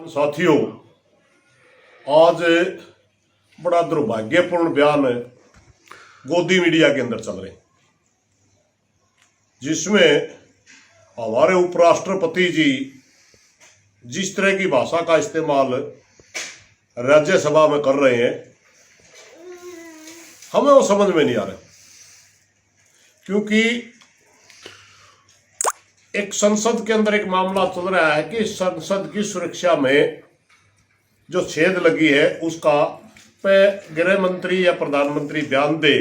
साथियों, आज बड़ा दुर्भाग्यपूर्ण बयान गोदी मीडिया के अंदर चल रहे हैं, जिसमें हमारे उपराष्ट्रपति जी जिस तरह की भाषा का इस्तेमाल राज्यसभा में कर रहे हैं, हमें वो समझ में नहीं आ रहा। क्योंकि एक संसद के अंदर एक मामला चल रहा है कि संसद की सुरक्षा में जो छेद लगी है उसका पे गृह मंत्री या प्रधानमंत्री बयान दे,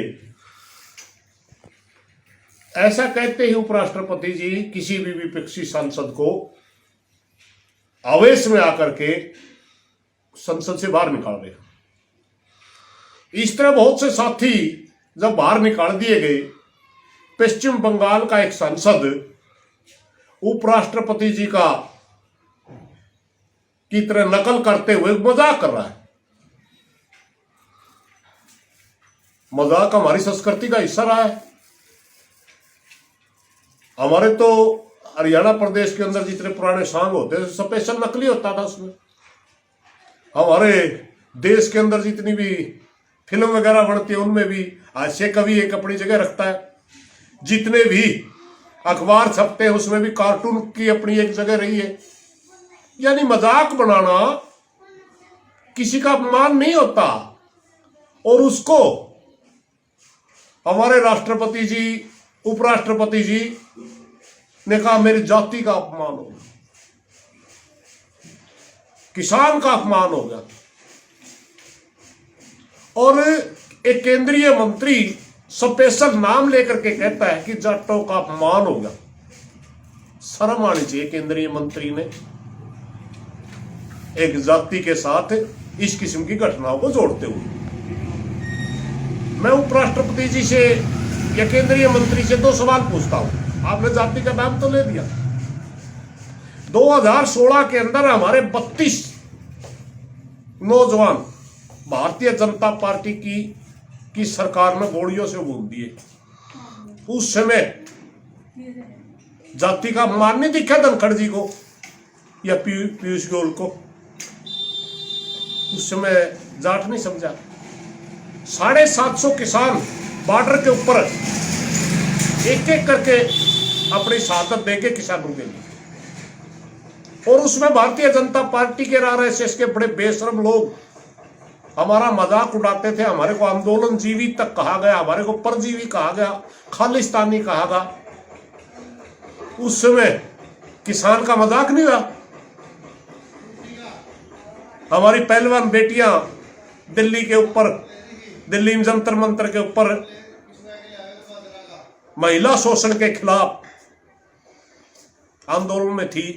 ऐसा कहते ही उपराष्ट्रपति जी किसी भी विपक्षी सांसद को आवेश में आकर के संसद से बाहर निकाल रहे। इस तरह बहुत से साथी जब बाहर निकाल दिए गए, पश्चिम बंगाल का एक सांसद उपराष्ट्रपति जी का की तरह नकल करते हुए मजाक कर रहा है। मजाक हमारी संस्कृति का हिस्सा रहा है। हमारे तो हरियाणा प्रदेश के अंदर जितने पुराने सॉन्ग होते थे, स्पेशल नकली होता था उसमें। हमारे देश के अंदर जितनी भी फिल्म वगैरह बनती है उनमें भी हास्य कवि एक अपनी जगह रखता है। जितने भी अखबार छपते हैं उसमें भी कार्टून की अपनी एक जगह रही है। यानी मजाक बनाना किसी का अपमान नहीं होता, और उसको हमारे राष्ट्रपति जी, उपराष्ट्रपति जी ने कहा मेरी जाति का अपमान हो गया, किसान का अपमान हो गया। और एक केंद्रीय मंत्री स्पेशल नाम लेकर के कहता है कि जाटों का अपमान हो गया। शर्म आनी चाहिए केंद्रीय मंत्री ने एक जाति के साथ इस किस्म की घटनाओं को जोड़ते हुए। मैं उपराष्ट्रपति जी से या केंद्रीय मंत्री से दो सवाल पूछता हूं। आपने जाति का नाम तो ले दिया। 2016 के अंदर हमारे 32 नौजवान भारतीय जनता पार्टी की सरकार में गोलियों से भून दिए। उस समय जाति का अपमान नहीं दिखा धनखड़ जी को या पीयूष गोयल को। उस समय जाट नहीं समझा। 750 किसान बॉर्डर के ऊपर एक एक करके अपनी शहादत देके किसानों के लिए, और उसमें भारतीय जनता पार्टी के आरएसएस के बड़े बेशरम लोग हमारा मजाक उड़ाते थे। हमारे को आंदोलन जीवी तक कहा गया, हमारे को परजीवी कहा गया, खालिस्तानी कहा गया। उस समय किसान का मजाक नहीं हुआ। हमारी पहलवान बेटियां दिल्ली के ऊपर, दिल्ली में जंतर मंतर के ऊपर महिला शोषण के खिलाफ आंदोलन में थी।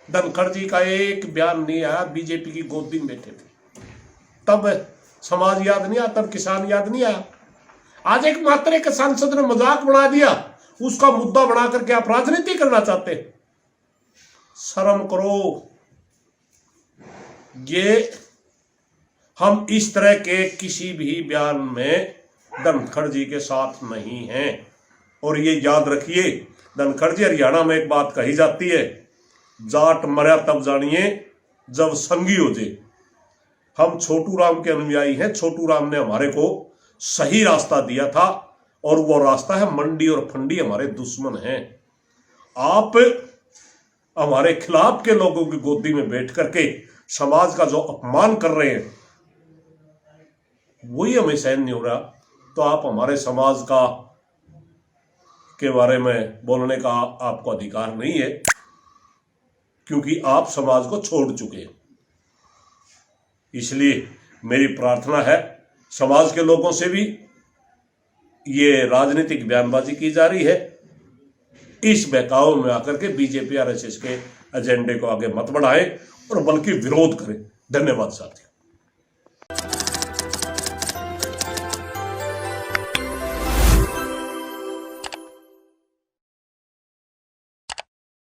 धनखड़ जी का एक बयान नहीं आया। बीजेपी की गोदी में बैठे थे, तब समाज याद नहीं आया, तब किसान याद नहीं आया। आज एक मात्र एक सांसद ने मजाक बना दिया, उसका मुद्दा बना करके आप राजनीति करना चाहते। शर्म करो। ये हम इस तरह के किसी भी बयान में धनखड़ जी के साथ नहीं हैं। और ये याद रखिए, धनखड़ जी, हरियाणा में एक बात कही जाती है, जाट मरा तब जानिए जब संगी हो जाए। हम छोटू राम के अनुयायी हैं। छोटू राम ने हमारे को सही रास्ता दिया था, और वो रास्ता है मंडी और फंडी हमारे दुश्मन हैं। आप हमारे खिलाफ के लोगों की गोदी में बैठ करके समाज का जो अपमान कर रहे हैं, वही हमें सहन नहीं हो रहा। तो आप हमारे समाज का के बारे में बोलने का आपको अधिकार नहीं है, क्योंकि आप समाज को छोड़ चुके हैं। इसलिए मेरी प्रार्थना है, समाज के लोगों से भी ये राजनीतिक बयानबाजी की जा रही है, इस बहकावे में आकर के बीजेपी आरएसएस के एजेंडे को आगे मत बढ़ाएं, और बल्कि विरोध करें। धन्यवाद साथियों।